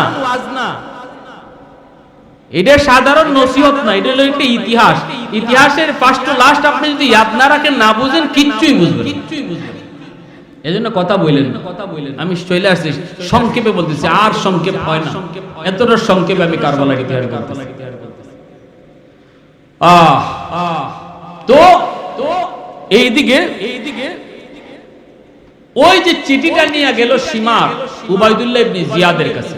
এটা সাধারণ নসিহত না, এটা হলো একটা ইতিহাস। ইতিহাসের ফার্স্ট টু লাস্ট আপনি যদি ইয়াদ না রাখেন, না বুঝেন, কিচ্ছুই বুঝবেন। এজন্য কথা বললেন না, আমি চলে আসছি সংক্ষেপে বলতেছি, আর সংক্ষেপ হয় না। এতটা সংক্ষেপে আমি কারবালার ইতিহাস বলতেছি। তো এইদিকে ওই যে চিঠিটা নিয়ে গেল সীমার উবাইদুল্লাহ ইবনে জিয়াদের কাছে।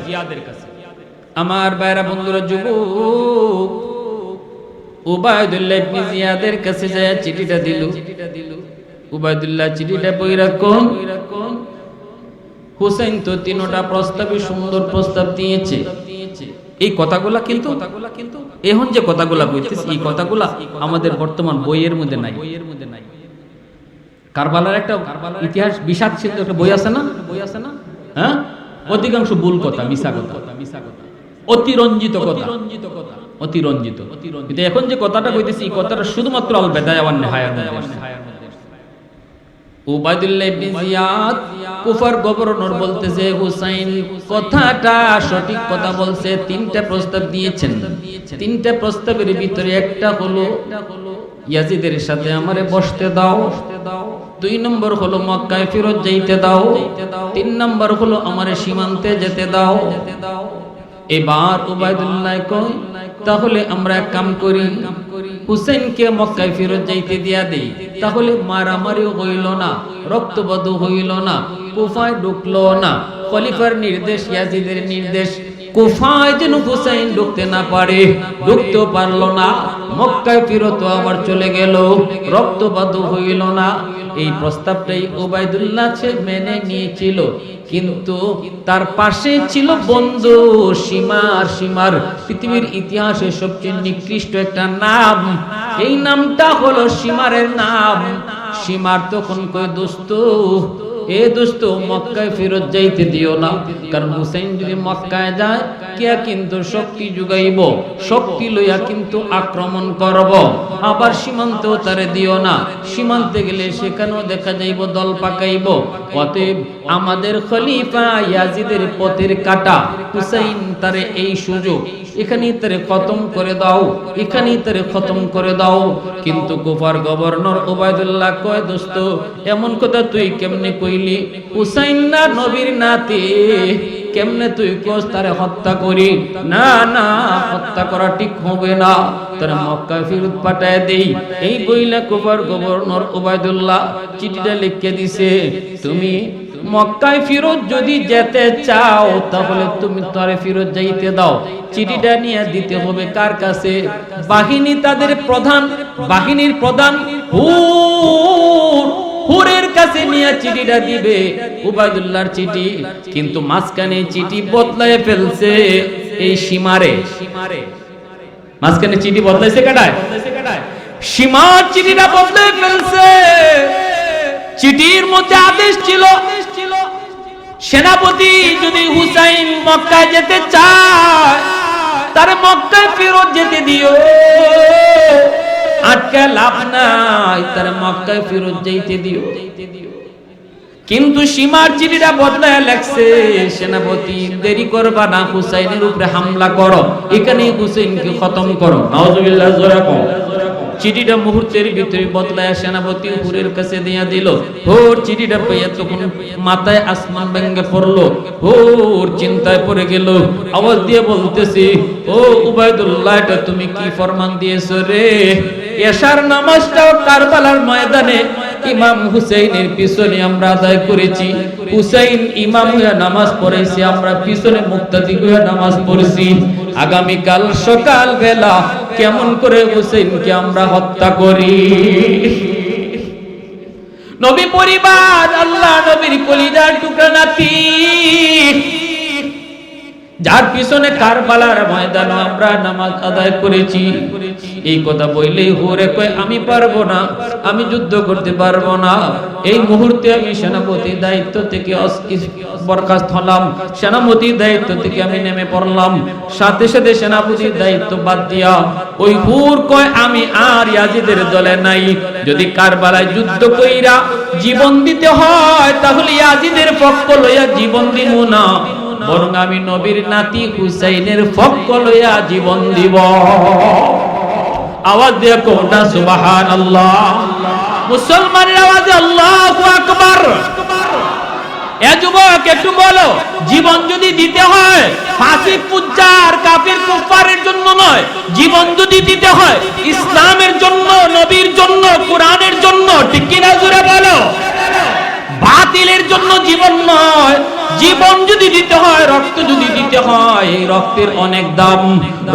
আমার ভাইরা বন্ধুরা, যুবক উবাইদুল্লাহ ইবনে জিয়াদের কাছে যায় চিঠিটা দিল। উবাইদুল্লাহ চিঠিটা পড়া কোন হুসাইন তো 3টা প্রস্তাবে সুন্দর প্রস্তাব দিয়েছে। এই কথাগুলা কিন্তু এখন যে কথাগুলা কইতেছি, এই কথাগুলা আমাদের বর্তমান বইয়ের মধ্যে নাই। কারবালার একটা ইতিহাস বিষাদ সিন্ধু একটা বই আছে না? হ্যাঁ, অধিকাংশ ভুল কথা, মিছা কথা, অতিরঞ্জিত কথা, অতিরঞ্জিত। কিন্তু এখন যে কথাটা কইতেছি, এই কথাটা শুধুমাত্র আল বেদায়া ওয়ান নিহায়ার মধ্যে। উবাইদুল্লাহ ইবনে জিয়াদ কুফার গভর্নর বলতেছে, হুসাইন কথাটা সঠিক কথা বলছে, 3টা প্রস্তাব দিয়েছেন। 3টা প্রস্তাবের ভিতরে একটা হলো ইয়াজিদের সাথে আমারে বসতে দাও, 2 নম্বর হলো মক্কায় ফেরত যাইতে দাও, 3 নম্বর হলো আমারে সীমান্তে যেতে দাও। এবার উবাইদুল্লাহ কয়, তাহলে আমরা এক কাম করি, হুসাইনকে মক্কায় ফেরত যাইতে দিয়া দেই, তাহলে মারামারিও হইল না, রক্তপাতও হইল না, কুফায় ঢুকলো না। খলিফার নির্দেশ, ইয়াজিদের নির্দেশ, কুফায় যেন হুসাইন ঢুকতে না পারে, ঢুকতেও পারলো না। মক্কায় ফিরত আবার চলে গেল, রক্তপাত হইল না। এই প্রস্তাবটাই উবাইদুল্লাহ মেনে নিয়েছিল, কিন্তু তার পাশে ছিল বন্ধু সীমার পৃথিবীর ইতিহাসে সবচেয়ে নিকৃষ্ট একটা নাম, এই নামটা হলো সীমারের নাম। সীমার তখন কই দোস্ত, এ দোস্ত মক্কায় ফেরত যাইতে দিও না, কারণ হুসাইন যদি মক্কায় যায় কে কিন্তু শক্তি যোগাইব, শক্তি লইয়া কিন্তু আক্রমণ করব। আবার সীমান্তেও তারে দিও না, সীমান্তে গেলে সেখানেও দেখা যাইব দল পাকাইব। অতএব আমাদের খলিফা ইয়াজিদের পথের কাটা হুসাইন, তারে এই সুযোগ, এখানেই তারে খতম করে দাও, এখানেই তারে খতম করে দাও। কিন্তু কুফার গভর্নর উবাইদুল্লাহ কয় দোস্ত এমন কথা তুই কেমনে কইলি? হুসাইন না নবীর নাতি, কেমনে তুই কোস তারে হত্যা করি? না না, হত্যা করা ঠিক হবে না, তারা মক্কা ফেরত পাঠায় দেই। এই বইলা কুফার গভর্নর উবাইদুল্লাহ চিঠিটা লিখে দিছে, তুমি মক্কায় ফিরত যদি যেতে চাও তাহলে তুমি তারে ফিরত যাইতে দাও। চিঠিটা নিয়ে দিতে হবে কার কাছে? বাহিনী, তাদের প্রধান, বাহিনীর প্রধান হুরের কাছে নিয়ে চিঠিটা দিবে, উবাইদুল্লাহর চিঠি। কিন্তু মাঝখানে চিঠি বদলায় ফেলছে এই সীমারে, মাঝখানে চিঠি বদলাইছে কাটায়, সীমার চিঠিটা বদলায় ফেলছে। চিঠির মধ্যে আদেশ ছিল, সেনাপতি যদি হুসাইন মক্কায় যেতে চায় তার মক্কায় ফেরত যেতে দিও, আটকে লাভ নাই, তার মক্কায় ফেরত যাইতে দিও। কিন্তু সীমার চিঠিটা বদলায় লেখছে, সেনাপতি দেরি করবা না, হুসাইনের উপরে হামলা করো, এখানেই হুসাইনকে খতম করো। নাউজুবিল্লাহ, জোরে কও। চিঠিটা মুহূর্তের ভিতরে বদলায় সেনাপতি হুরের কাছে দিয়া দিল। হুর চিঠিটা পেয়ে তখন মাথায় আসমান ভেঙে পড়লো, হুর চিন্তায় পড়ে গেল, আওয়াজ দিয়ে বলতেছি, ও উবাইদুল্লাহ, এটা তুমি কি ফরমান দিয়েছো রে? এশার নামাজটাও কারবালার ময়দানে ইমাম হুসাইনের পিছনে আমরা আদায় করেছি, হুসাইন ইমাম হয়ে নামাজ পড়েছি, আমরা পিছনে মুক্তাদি হয়ে নামাজ পড়েছি। আগামীকাল সকাল বেলা কেমন করে হুসাইনকে আমরা হত্যা করি? নবী পরিবার, আল্লাহ নবীর কলিজার টুকরা নাতি, যার পিছনে কারবালার ময়দানে আমরা নামাজ আদায় করেছি, এই কথা বললেই হুরে কয় আমি পারবো না, আমি যুদ্ধ করতে পারবো না। এই মুহূর্তে আমি সেনাপতি দায়িত্ব থেকে বরখাস্ত হলাম, সেনাপতি দায়িত্ব থেকে আমি নেমে পড়লাম। সাথে সাথে সেনাপতির দায়িত্ব বাদ দিয়া ওই হুর কয় আমি আর ইয়াজিদের দলে নাই, যদি কারবালায় যুদ্ধ কইরা জীবন দিতে হয় তাহলে ইয়াজিদের পক্ষ লইয়া জীবন দিব না, বরং আমি নবীর নাতি হুসাইনের পক্ষ লইয়া জীবন দিব। আওয়াজ দিয়ে কোনটা সুবহানাল্লাহ, মুসলমানের আওয়াজে আল্লাহু আকবার। এ যুবক একটু বলো, জীবন যদি দিতে হয় ফাসিক ফুজ্জার কাফির কুফারের জন্য নয়, জীবন যদি দিতে হয় ইসলামের জন্য, নবীর জন্য, কোরআনের জন্য, ঠিক কিনা জোরে বলো? বাতিলের জন্য জীবন নয়, জীবন যদি দিতে হয়, রক্ত যদি দিতে হয়, এই রক্তের অনেক দাম।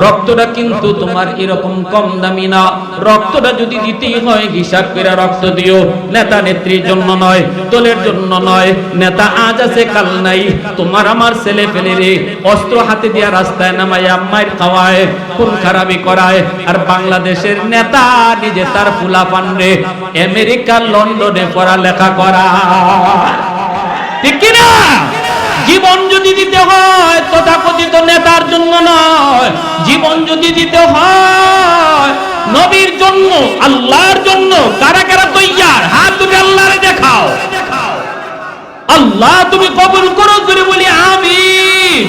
রক্তটা কিন্তু তোমার এরকম কম দামি না, রক্তটা যদি দিতেই হয় হিসাব করে রক্ত দিও। নেতা নেত্রীর জন্য নয়, দলের জন্য নয়, নেতা আজ আছে কাল নাই। তোমার আমার ছেলে ফেলেরে অস্ত্র হাতে দিয়া রাস্তায় নামায় মাইর খাওয়ায়, খুন খারাপি করায়, আর বাংলাদেশের নেতা নিজে তার ফুলাফানরে আমেরিকা লন্ডনে পড়ালেখা করা, ঠিক কিনা? জীবন যদি দিতে হয় তথাকথিত নেতার জন্য নয়, জীবন যদি দিতে হয় নবীর জন্য, আল্লাহর জন্য। কারা কারা তৈয়ার? হাত তুলে আল্লাহরে দেখাও। আল্লাহ তুমি কবুল করো, জোরে বলি আমিন।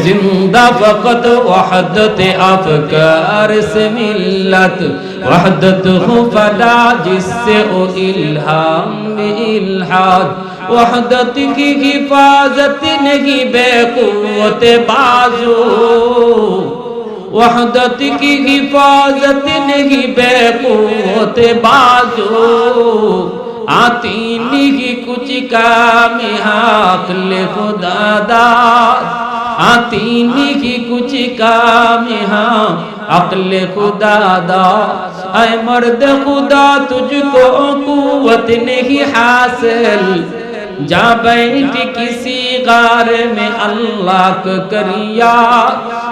जिंदा फकत वहदत अफकार से मिल्लत, वहदत हो फदा जिससे ओ इल्हाम इल्हाद, वहदत की हिफाजत नहीं बेक़ुव्वत बाजू, वहदत की हिफाजत नहीं बेक़ुव्वत बाजू, आती नहीं कुछ काम हाक़िल खुदा दाद, आती नहीं कुछ काम अक्ल खुदा दा, ऐ मर्द खुदा तुझको कुव्वत नहीं हासिल, जा बैठ किसी गार में अल्लाह को करिया,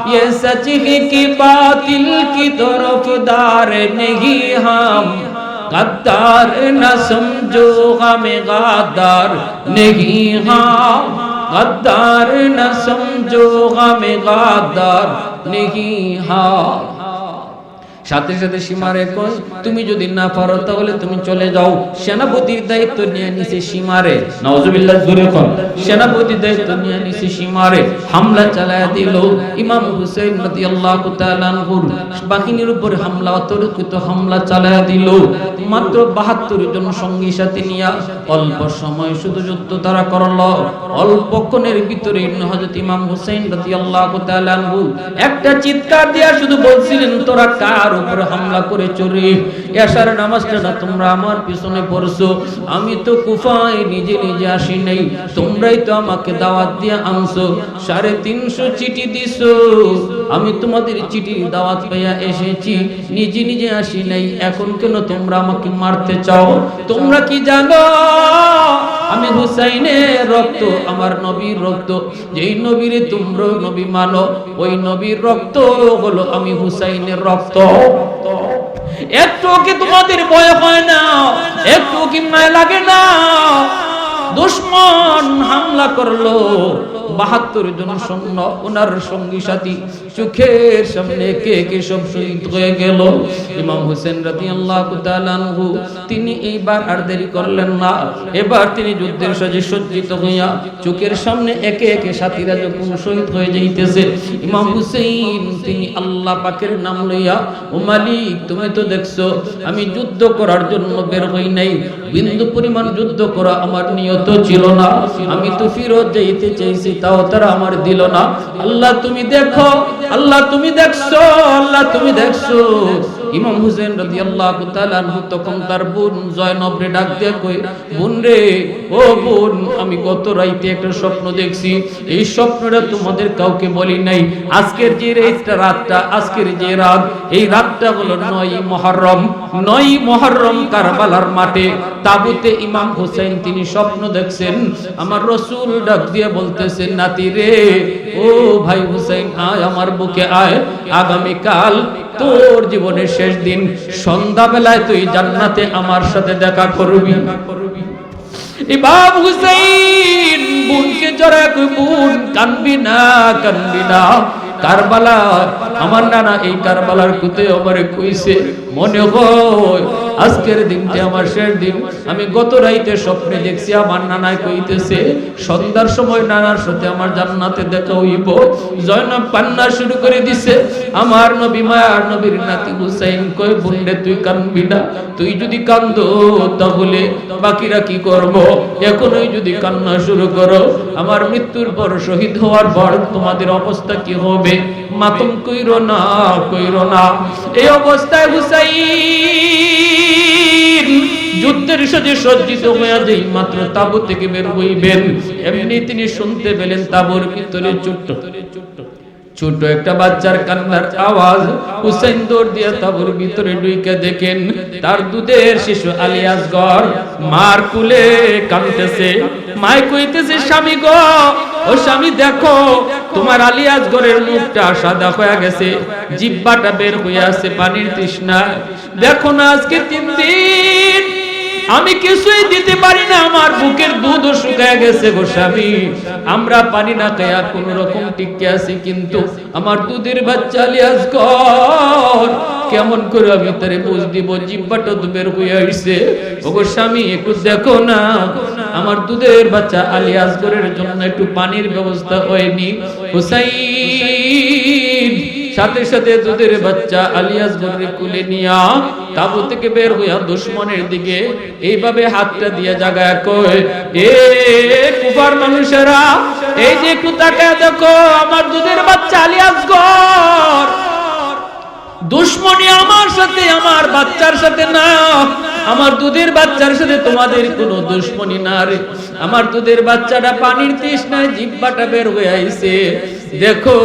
ये सच है कि बातिल की तरफदार नहीं हम, गद्दार न समझो हमें गादार नहीं हम, गद्दार न समझो हमें गादार नहीं हम। সাথে সাথে সীমারে কই তুমি যদি না পারো তাহলে তুমি চলে যাও। সেনাপতির দায়িত্ব নিয়ে নিছে সীমারে, নাউজুবিল্লাহ জোরে কোন, সেনাপতির দায়িত্ব নিয়ে নিছে সীমারে হামলা চালায়া দিল। ইমাম হুসাইন রাদিয়াল্লাহু তাআলা আনহুর বাহিনীর উপর হামলা, অতর্কিত হামলা চালায়া দিল। মাত্র ৭২ জন সঙ্গী সাথী নিয়া অল্প সময় শুধু যুদ্ধ তারা করলো। অল্পক্ষণের ভিতরে হযরত ইমাম হুসাইন রাদিয়াল্লাহু তাআলা আনহু একটা চিৎকার দিয়া শুধু বলছিলেন, তোরা কার উপর হামলা করে চলে? এশার নামাজটা তোমরা আমার পিছনে পড়ছো, আমি তো কুফায় নিজে নিজে আসি নাই, তোমরাই তো আমাকে দাওয়াত দিয়ে আনছো, ৩৫০ চিঠি দিছো, আমি তোমাদের চিঠির দাওয়াত পাইয়া এসেছি, নিজে নিজে আসি নাই, এখন কেন তোমরা আমাকে মারতে চাও? তোমরা কি জানো আমি হুসাইনের রক্ত, আমার নবীর রক্ত, যেই নবীরে তোমরা নবী মানো ওই নবীর রক্ত হলো আমি হুসাইনের রক্ত। একটু কি তোমাদের ভয় হয় না? একটু কি মায়া লাগে না? দুশমন হামলা করলো, ৭২ জন সৈন্য, ওনার সঙ্গী সাথী চোখের সামনে কে কে সব শহীদ হয়ে গেল। ইমাম হোসেন রাদিয়াল্লাহু তাআলা আনহু তিনি এইবার আর দেরি করলেন না, এবার তিনি যুদ্ধের সাজে সজ্জিত হইয়া চোখের সামনে একে একে সাথীরা যখন শহীদ হয়ে যাইতেছে, ইমাম হুসাইন তিনি আল্লাহ পাকের নাম লইয়া, ও মালিক তুমি তো দেখছো আমি যুদ্ধ করার জন্য বের হই নাই, বিন্দু পরিমাণ যুদ্ধ করা আমার নিয়ত ছিল না, আমি তো ফিরত যাইতে চাইছি তাও তারা আমার দিল না, আল্লাহ তুমি দেখো, আল্লাহ তুমি দেখছো, আল্লাহ তুমি দেখছো। ইমাম হুসেন রাদিয়াল্লাহু তাআলা আনহু তখন তার বোন জয়নব রে ডাক দিয়ে কই, বোন রে, ও বোন, আমি গত রাতে একটা স্বপ্ন দেখছি, এই স্বপ্নটা তোমাদের কাউকে বলি নাই। আজকের যে রাতটা, আজকের যে রাত, এই রাতটা হলো ৯ মুহররম। ৯ মুহররম কারবালার মাঠে তাবুতে ইমাম হুসাইন তিনি স্বপ্ন দেখছেন। আমার রাসূল ডাক দিয়ে বলতেছেন, নাতি রে, ও ভাই হুসাইন, আয় আমার বুকে আয়, আগামী কাল তোর জীবনের শেষ দিন, সন্ধ্যাবেলায় তুই জান্নাতে আমার সাথে দেখা করবি। ইমাম হুসাইন বোনকে জড়ায় কই, বোন কানবি না, কানবি না, কারবালা আমার নানা এই কারবালার কুতে আমারে কইছে, মনে হয় আজকের দিনটা আমার শেষ দিন। আমি গত রাইতে স্বপ্নে দেখছি আমার নানায় কইতেছে সন্ধ্যার সময় নানার সাথে আমার জান্নাতে দেখা হইব। জয়নব কান্না শুরু করে দিছে। আমার নবী মায়ার নবীর নাতি হুসাইন কই, বোন রে তুই কানবি না, তুই যদি কান্দো তাহলে বাকিরা কি করব? এখনই যদি কান্না শুরু করো, আমার মৃত্যুর পর শহীদ হওয়ার পর তোমাদের অবস্থা কি হবে? মাতম কইরো না, কইরো না। এই অবস্থায় হুসাইন যুদ্ধের সাথে সজ্জিত হয়ে যেই মাত্র তাবু থেকে বের হইবেন, এমনি তিনি শুনতে পেলেন তাবুর ভিতরে ছোট একটা বাচ্চার কান্নার আওয়াজ। হুসাইন দৌড় দিয়ে তাবুর ভিতরে ঢুকে দেখেন তার দুধের শিশু আলী আসগর মার কুলে কাঁদতেছে। মাই কইতেছে, স্বামী গো, ও স্বামী দেখো তোমার আলী আসগরের মুখটা সাদা হয়ে গেছে, জিহ্বাটা বের হয়ে আছে পানির তৃষ্ণা, দেখো না আজকে ৩ দিন আমি কিছুই দিতে পারি না, আমার বুকের দুধও শুকিয়ে গেছে গো স্বামী, আমরা পানি না খায়া কোন রকম টিকে আছি, কিন্তু আমার দুধের বাচ্চা আলী আসগর কেমন করে আমি তারে বুঝ দিব, জিহ্বাটা তো বের হয়ে আইছে। ওগো স্বামী একটু দেখো না, আমার দুধের বাচ্চা আলী আসগরের জন্য একটু পানির ব্যবস্থা হয়নি। হুসাইন সাথে সাথে দুধের বাচ্চা আলী আসগরকে কুলে নিয়া তাবু থেকে বের হইয়া দুশমনের দিকে এইভাবে হাতটা দিয়ে জাগায় কয়, এ কুফার মানুষেরা, এই যে একটু তাকায় দেখো আমার দুধের বাচ্চা আলী আসগর দুশমন দুশ্মনী আমার সাথে, আমার বাচ্চার সাথে না, আমার দুধের বাচ্চার সাথে তোমাদের কোনো দুশ্মনী না রে। আমার দুধের বাচ্চাটা পানির তৃষ্ণায় জিহ্বাটা বের হয়ে আইছে। দেখো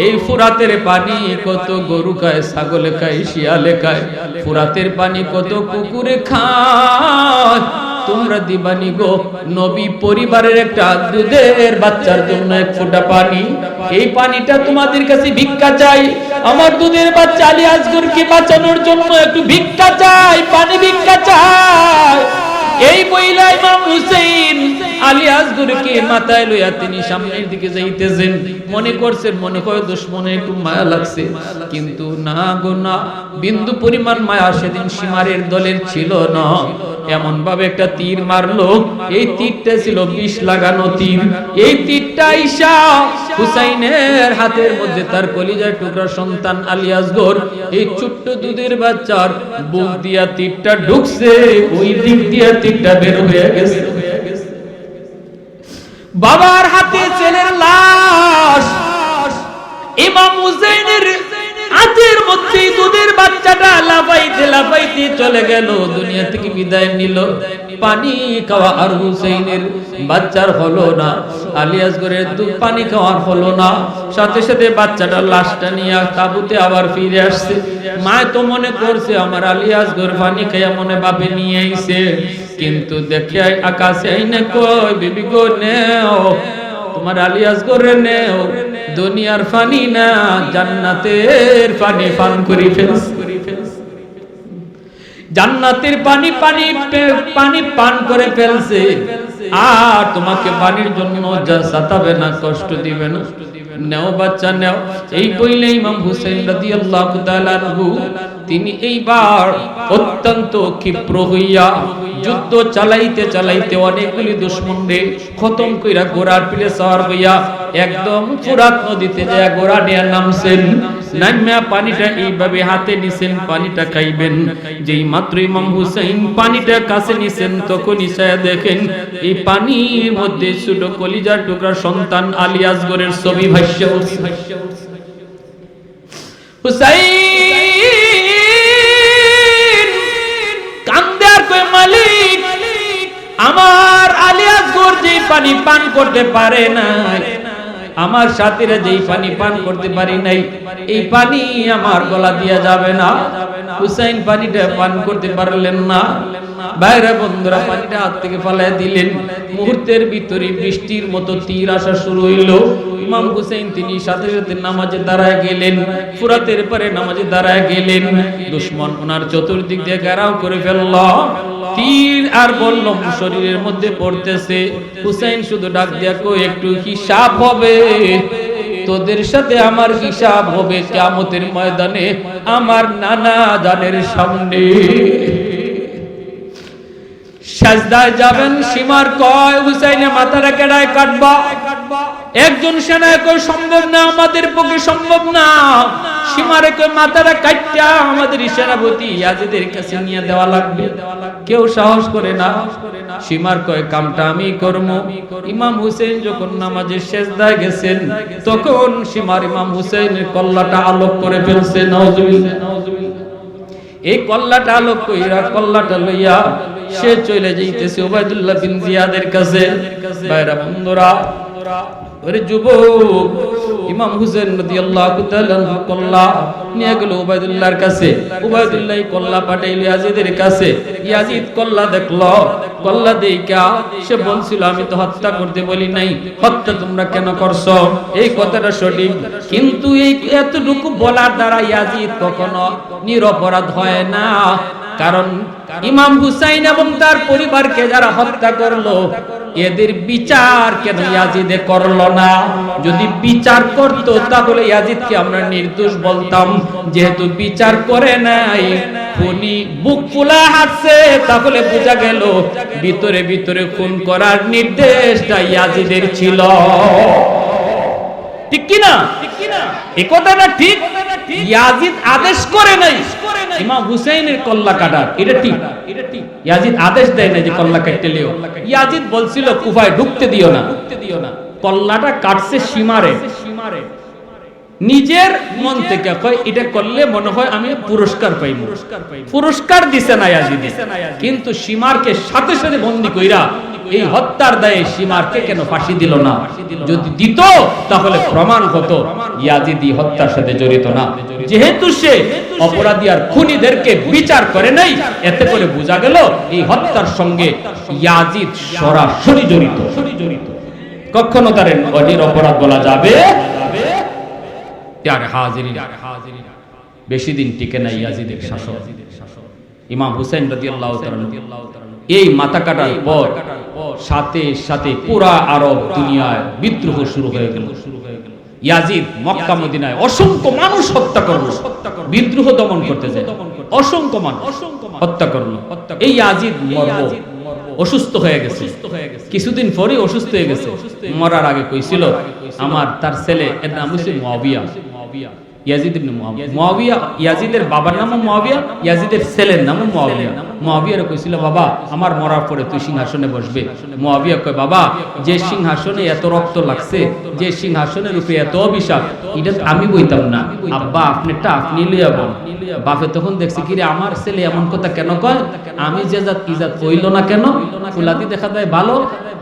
এই ফুরাতের পানি কত গরু খায়, ছাগলে খায়, শিয়ালে খায়, ফুরাতের পানি কত কুকুরে খায়, তোমরা দিবানি গো নবী পরিবারের একটা দুধের বাচ্চার জন্য এক ফোঁটা পানি, এই পানিটা তোমাদের কাছে ভিক্ষা চাই। আমার দুধের বাচ্চা আলী আসগরকে বাঁচানোর জন্য একটু ভিক্ষা চাই, পানি ভিক্ষা চাই। এই মহিলা ইমাম হুসাইন আলী আসগরকে মাথায় লইয়া তিনি সামনের দিকে যাইতেছেন। মনে করছেন মনে হয় দুশমনে একটু মায়া লাগছে, কিন্তু না গো না, বিন্দু পরিমাণ মায়া সেদিন সীমারের দলের ছিল না। এমন ভাবে একটা তীর মারলো, এই তীরটা ছিল বিষ লাগানো তীর। এই তীরটা আইসা হুসাইনের হাতের মধ্যে, তার কলিজার টুকরা সন্তান আলী আসগর এই ছোট্ট দুধের বাচ্চার বুক দিয়া তীরটা ঢুকছে, ওই দিক দিয়া তীরটা বের হয়ে গেছে। বাবার হাতে ছেলের লাশ, ইমাম হুসাইনের হাতের মধ্যে দুধের বাচ্চাটা লাফাইতে লাফাইতে চলে গেল, দুনিয়া থেকে বিদায় নিল। পানি খাওয়া আর হুসাইনের বাচ্চার হলো না, আলী আসগরের দুধ পানি খাওয়ার হলো না। সাথে সাথে বাচ্চাটা লাশটা নিয়ে তাবুতে আবার ফিরে আসছে। মা তো মনে করছে আমার আলী আসগর পানি খাইয়া মনে বাপে নিয়ে আইছে, কিন্তু দেখে আকাশে আইনে কই বিবি গো নেও তোমার আলী আসগরে নেও, দুনিয়ার পানি না জান্নাতের পানি পান করি ফেলছে। জান্নাতের পানি পানি পানি পান করে ফেলছে, আর তোমাকে পানির জন্য যা সাতাবে না, কষ্ট দিবে না। নেও বাচ্চা নেও। এই বইলে ইমাম হুসাইন রাদিয়াল্লাহু তাআলা আনহু তিনি এইবার অত্যন্ত ক্ষিপ্র হইয়া যুদ্ধ চালাইতে চালাইতে অনেকগুলি দুশমনরে খতম কইরা ঘোড়ার পিঠে সওয়ার হইয়া একদম ফুরাত নদীতে যায় ঘোড়া নিয়ে নামছেন। নামিয়া পানিটা এইভাবে হাতে নিছেন, পানিটা খাইবেন। যেই মাত্র ইমাম হুসাইন পানিটা কাছে নিছেন, তখন ইসায়া দেখেন এই পানির মধ্যে ছোট কলিজার টুকরা সন্তান আলী আসগরের ছবি ভাসছে উঠছে। হুসাইন কান্দে আর কই মালিক, আমার আলী আসগর যে পানি পান করতে পারে না, আমার সাথীরা যেই পানি পান করতে পারি নাই, এই পানি আমার গলা দিয়া যাবে না। হুসাইন পানিটা পান করতে পারলেন না। বাইরে বন্ধুরা পানিটা হাত থেকে ফালায় দিলেন। মুহূর্তের ভিতরে বৃষ্টির মতো তীর আসা শুরু হইল। ইমাম হুসাইন তিনি সাথে সাথে নামাজে দাঁড়ায় গেলেন, ফুরাতের পরে নামাজে দাঁড়ায় গেলেন। দুশমন ওনার চতুর্দিক দিয়ে ঘেরাও করে ফেলল। তীর আর বললম শরীরের মধ্যে পড়তেছে। হুসাইন শুধু ডাক দিয়া কই একটু হিসাব হবে, তোদের সাথে আমার হিসাব হবে কিয়ামতের ময়দানে আমার নানা জানের সামনে। সাজদায় যাবেন, সীমার কয় হুসাইনের মাথাটা কেডায় কাটবা? একজন সেনায় কই সম্ভব না, আমাদের পক্ষে সম্ভব না। সীমারে কই মাথাটা কাটটা আমাদের সেনাপতি ইয়াজিদের কাছে নিয়ে দেওয়া লাগবে। কেউ সাহস করে না। সীমার কয় কামটা আমি করব। ইমাম হুসাইন যখন নামাজের সেজদায় গেছেন, তখন সীমার ইমাম হুসাইনের কল্লাটা আলোক করে ফেলছে। নাউজুবিল্লাহ, নাউজুবিল্লাহ। এই কল্লাটা আলোক কইরা কল্লাটা লইয়া সে চলে যাইতেছে উবাইদুল্লাহ বিন জিয়াদের কাছে। ভাইরা বন্ধুরা, ওরে যুবক, ইমাম হুসাইন রাদিয়াল্লাহু তাআলা কল্লা নিয়ে গেল উবাইদুল্লাহর কাছে। উবাইদুল্লাহ কল্লা পাঠাইল ইয়াজিদের কাছে। ইয়াজিদ কল্লা দেখলো, কল্লা দেইকা সে বলছিল আমি তো হত্যা করতে বলি নাই, হত্যা তোমরা কেন করছো? এই কথাটা সঠিক, কিন্তু এই এতটুকু বলার দ্বারা ইয়াজিদ কখনো নিরপরাধ হয় না। কারণ ইমাম হুসাইন এবং তার পরিবারকে যারা হত্যা করলো, এদের বিচার কেন ইয়াজিদে করলো না? যদি বিচার করত তাহলে ইয়াজিদকে আমরা নির্দোষ বলতাম। যেহেতু বিচার করে নাই, খুনি বুক ফুলা হাঁটছে, তাহলে বোঝা গেল ভিতরে ভিতরে খুন করার নির্দেশটা ইয়াজিদের ছিল। ঠিক কি না? এই কথাটা ঠিক। ইয়াজিদ আদেশ করে নাই ইমাম হুসাইনের কল্লা কাটার, এটা ঠিক। ইয়াজিদ আদেশ দেয় না যে কল্লা কাটতে লিও। ইয়াজিদ বলছিল কুফায় ঢুকতে দিও না। কল্লাটা কাটছে সীমারে। নিজের মন থেকে কয় এটা করলে মনে হয় আমি পুরস্কার পাইব। পুরস্কার দিছে না ইয়াজিদ, কিন্তু সীমারকে সাথে সাথে বন্দী কইরা এই হত্যার দায়ে সীমারকে কেন ফাঁসি দিল না? যদি দিত তাহলে প্রমাণ হতো ইয়াজিদ হত্যার সাথে জড়িত না। যেহেতু সে অপরাধী আর খুনিদেরকে বিচার করে নাই, এতে করে বোঝা গেল এই হত্যার সঙ্গে ইয়াজিদ সরাসরি জড়িত। কখনো তার অপরাধ বলা যাবে? বেশি দিন টিকে নাই ইয়াজিদের শাসন। ইমাম হুসাইন রাদিয়াল্লাহু তাআলা এই মাথা কাটার পর সাথে সাথে পুরা আরব দুনিয়ায় বিদ্রোহ শুরু হয়ে গেল। ইয়াজিদ মক্কা মদিনায় অসংখ্য মানুষ হত্যা করলো, বিদ্রোহ দমন করতে যায় অসংখ্য মানুষ হত্যা করলো। এই ইয়াজিদ অসুস্থ হয়ে গেছে, কিছুদিন পরে অসুস্থ হয়ে গেছে। মরার আগে কইছিল আমার তার ছেলে, এর নাম হচ্ছে মুআবিয়া, ইয়াজিদ ইবনে মুআবিয়া। ইয়াজিদের বাবার নামও মুআবিয়া, ইয়াজিদের ছেলের নামও মুআবিয়া। মুআবিয়ারে কইছিল বাবা আমার মরার পরে তুই সিংহাসনে বসবে। মুআবিয়া কয় বাবা যে সিংহাসনে এত রক্ত লাগছে, যে সিংহাসনের উপরে এত অভিশাপ, এটা আমি বইতাম না, আব্বা আপনারটা আপনি লইয়া বল। বাপে তখন দেখছি কিরে আমার ছেলে এমন কথা কেন কয়, আমি যে জাত কি জাত কইল না কেন, ফুলাদি দেখা যায় ভালো।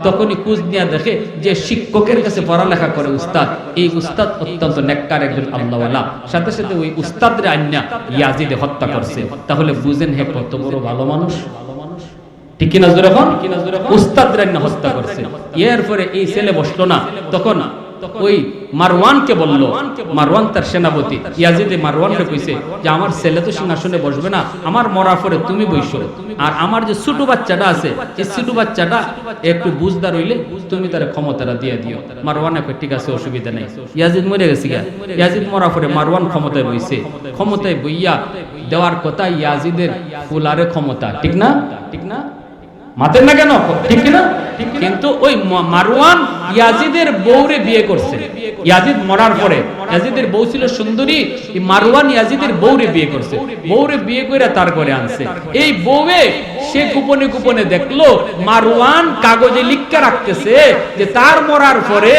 তখনই কুজ নিয়ে দেখে যে শিক্ষকের কাছে পড়ালেখা করে উস্তাদ, এই উস্তাদ অত্যন্ত নেককার একজন আল্লাহওয়ালা, সাথে সাথে ওই উস্তাদরে আন্না ইয়াজিদে হত্যা করছে। তাহলে বুঝেন হে কত বড় ভালো মানুষ, ঠিক কিনা জোরে বল? উস্তাদরে আন্না হত্যা করছে। এরপরে এই ছেলে বসলো না, তখন ওই মারওয়ানকে বলল, মারওয়ান তার সেনাপতি, ইয়াজিদে মারওয়ানকে কইছে যে আমার ছেলে তো সিংহাসনে বসবে না, আমার মরার পরে তুমি বইসো, আর আমার যে ছোট বাচ্চাটা আছে এই ছোট বাচ্চাটা একটু বুঝদার হইলে তুমি তার ক্ষমতাটা দিয়ে দিও। মারওয়ান কই ঠিক আছে অসুবিধা নেই। ইয়াজিদ মরে গেছে গা, ইয়াজিদ মরার পরে মারওয়ান ক্ষমতায় বইছে। ক্ষমতায় বইয়া দেওয়ার কথা ইয়াজিদের ফুলারে ক্ষমতা, ঠিক না? ঠিক না? মাতেন না কেন? ঠিক না? কিন্তু ওই মারওয়ান ইয়াজিদের বউরে বিয়ে করছে। ইয়াজিদ মরার পরে ইয়াজিদের বউ ছিল সুন্দরী, মারওয়ান ইয়াজিদের বউরে বিয়ে করছে। বউরে বিয়ে করে তার ঘরে আনছে। এই বউয়ে সে গোপনে গোপনে দেখলো মারওয়ান কাগজে লিখে রাখতেছে যে তার মরার পরে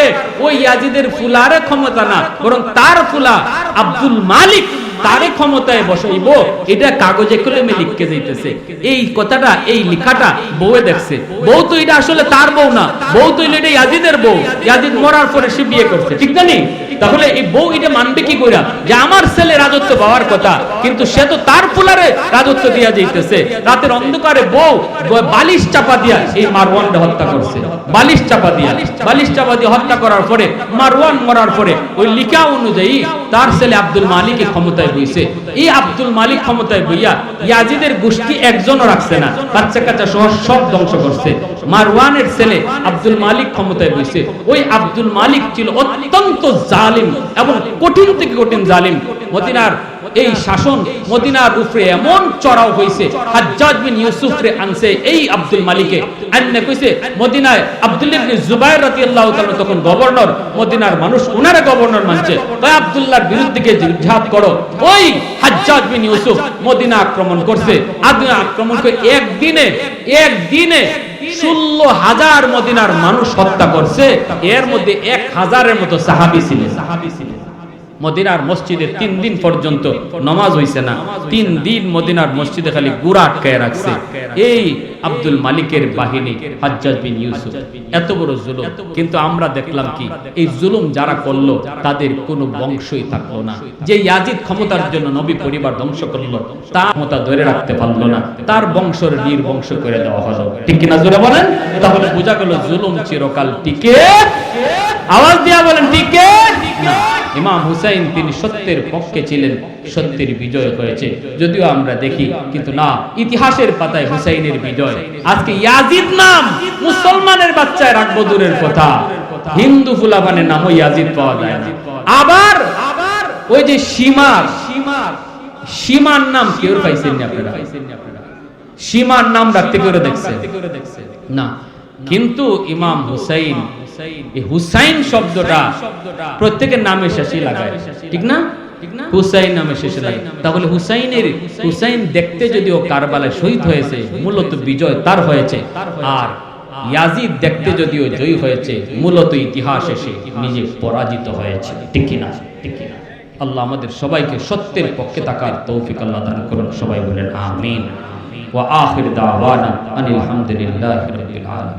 ওই ইয়াজিদের ফুলারে ক্ষমতা না, বরং তার ফুলা আব্দুল মালিক তারে ক্ষমতায় বসাইব, এটা কাগজে কলমে লিখকে যাইতেছে। এই কথাটা, এই লেখাটা বউয়ে দেখছে। বউ তো এটা আসলে তার বউ না, বউ তো এটা ইয়াজিদের বউ। ইয়াজিদ মরার পরে সে বিয়ে করছে, ঠিক জানি? তাহলে এই বউ এটা মানবে কি কইরা যে আমার ছেলে রাজত্ব পাওয়ার কথা, কিন্তু সে তো তার ফুলারে রাজত্ব দিয়া যাইতেছে। রাতের অন্ধকারে বউ বালিশ চাপা দিয়া এই মারওয়ানকে হত্যা করছে। বালিশ চাপা দিয়ে হত্যা করার পরে মারওয়ান মরার পরে ওই লিখা অনুযায়ী তার ছেলে আব্দুল মালিক ক্ষমতায় বইছে। এই আব্দুল মালিক ক্ষমতায় বইয়া ইয়াজিদের গোষ্ঠী একজনও রাখছে না, বাচ্চা কাচ্চা সহ সব ধ্বংস করছে। মারওয়ানের ছেলে আব্দুল মালিক ক্ষমতায় বইছে। ওই আব্দুল মালিক ছিল অত্যন্ত জালিম এবং কঠিন থেকে কঠিন জালিম। মদিনার এই শাসন মদিনার উপরে এমন চড়াও হইছে, হাজ্জাজ বিন ইউসুফ রে আনছে এই আব্দুল মালিকে আন্নে কইছে মদিনায় আব্দুল্লাহ ইবনে জুবাইর রাদিয়াল্লাহু তাআলা তখন গভর্নর, মদিনার মানুষ উনারে গভর্নর মানছে। তাই আব্দুল্লাহর বিরুদ্ধে জিহাদ করো। ওই হাজ্জাজ বিন ইউসুফ মদিনা আক্রমণ করছে। আক্রমণ করে একদিনে 16,000 মদিনার মানুষ হত্যা করছে। এর মধ্যে 1,000-এর মতো সাহাবী ছিলেন। মদিনার মসজিদে 3 দিন পর্যন্ত নামাজ হইছে না। 3 দিন মদিনার মসজিদে খালি গুড়া আটকায় রাখছে এই আব্দুল মালিকের বাহিনী, হাজ্জাজ বিন ইউসুফ। এত বড় জুলুম। কিন্তু আমরা দেখলাম কি এই জুলুম যারা করলো তাদের কোনো বংশই থাকলো না। যে ইয়াজিদ ক্ষমতার জন্য নবী পরিবার ধ্বংস করলো, তার ক্ষমতা ধরে রাখতে পারলো না, তার বংশের নির্বংশ করে দেওয়া হলো, ঠিক কিনা জোরে বলেন? তাহলে বোঝা গেল জুলুম চিরকাল টিকে। আওয়াজ দিয়া বলেন টিকে না। ইমাম হুসাইন তিনি সত্যের পক্ষে ছিলেন, সত্যের বিজয় হয়েছে যদিও আমরা দেখি, কিন্তু না, ইতিহাসের পাতায় হুসাইনের বিজয়। আজকে ইয়াজিদ নাম মুসলমানের বাচ্চায় রাখবো দূরের কথা, হিন্দু ফুলাবানের নামও ইয়াজিদ পাওয়া যায় না। আবার ওই যে সীমার নাম কেউ পাইছেন না আপনারা? সীমার নাম রাখতে করে দেখছেন না? কিন্তু ইমাম হুসাইন, এই হুসাইন শব্দটা প্রত্যেকের নামে শেষে লাগায়, ঠিক না? হুসাইন নামে শেষে লাগে। তাহলে হুসাইন দেখতে যদিও কারবালায় শহীদ হয়েছে, মূলত বিজয় তার হয়েছে। আর ইয়াজিদ দেখতে যদিও জয়ী হয়েছে, মূলত ইতিহাস এসে নিজে পরাজিত হয়েছে, ঠিক কিনা? ঠিক কিনা? আল্লাহ আমাদের সবাইকে সত্যের পক্ষে থাকার তৌফিক আল্লাহ দান করুন। সবাই বলেন আমিন। ওয়া আখির দাওয়ানা আনিল হামদুলিল্লাহি রাব্বিল আলামিন।